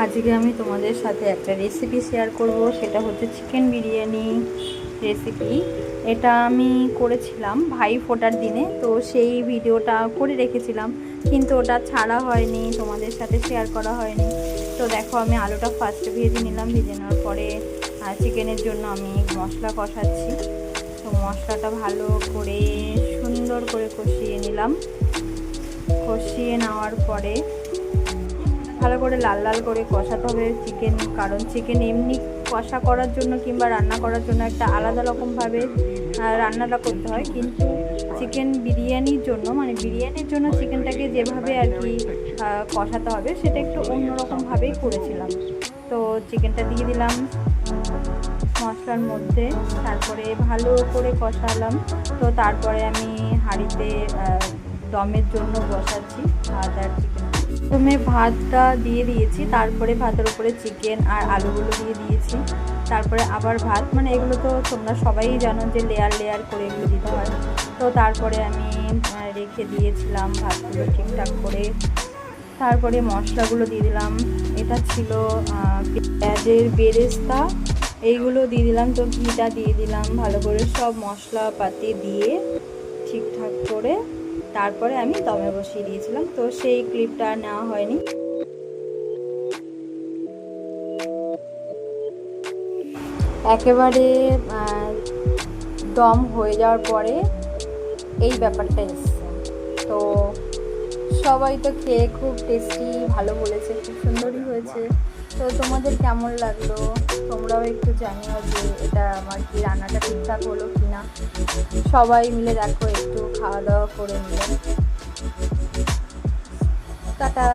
আজকে আমি তোমাদের সাথে একটা রেসিপি শেয়ার করব, সেটা হচ্ছে চিকেন বিরিয়ানি রেসিপি। এটা আমি করেছিলাম ভাই ফোটার দিনে, তো সেই ভিডিওটা করে রেখেছিলাম, কিন্তু ওটা ছাড়া হয়নি, তোমাদের সাথে শেয়ার করা হয়নি। তো দেখো, আমি আলুটা ফার্স্টে ভেজে নিলাম, ভেজে নেওয়ার পরে চিকেনের জন্য আমি মশলা কষাচ্ছি। তো মশলাটা ভালো করে সুন্দর করে কষিয়ে নিলাম। কষিয়ে নেওয়ার পরে ভালো করে লাল লাল করে কষাতে হবে চিকেন, কারণ চিকেন এমনি কষা করার জন্য কিংবা রান্না করার জন্য একটা আলাদা রকমভাবে রান্নাটা করতে হয়, কিন্তু চিকেন বিরিয়ানির জন্য মানে বিরিয়ানির জন্য চিকেনটাকে যেভাবে আর কি কষাতে হবে সেটা একটু অন্যরকমভাবেই করেছিলাম। তো চিকেনটা দিয়ে দিলাম মশলার মধ্যে, তারপরে ভালো করে কষালাম। তো তারপরে আমি হাঁড়িতে দমের জন্য বসাচ্ছি ভাত আর চিকেন। প্রথমে ভাতটা দিয়ে দিয়েছি, তারপরে ভাতের উপরে চিকেন আর আলুগুলো দিয়ে দিয়েছি, তারপরে আবার ভাত। মানে এগুলো তো তোমরা সবাই জানো যে লেয়ার লেয়ার করে এগুলো দিতে হয়। তো তারপরে আমি রেখে দিয়েছিলাম ভাতগুলো ঠিকঠাক করে। তারপরে মশলাগুলো দিয়ে দিলাম, এটা ছিল পেঁয়াজের বেরেস্তা, এইগুলো দিয়ে দিলাম। তো ঘিটা দিয়ে দিলাম, ভালো করে সব মশলাপাতি দিয়ে ঠিকঠাক করে তারপরে আমি দমে বসিয়ে দিয়েছিলাম। তো সেই ক্লিপটা নেওয়া হয়নি। একেবারে দম হয়ে যাওয়ার পরে এই ব্যাপারটা এসছে। তো সবাই তো খেয়ে খুব টেস্টি ভালো বলেছে, খুব সুন্দরই হয়েছে। তো তোমাদের কেমন লাগলো তোমরাও একটু জানিও যে এটা আমার কি রান্নাটা ঠিকঠাক হলো কি না। সবাই মিলে দেখো একটু খাওয়া দাওয়া করে নিলে। টাটা।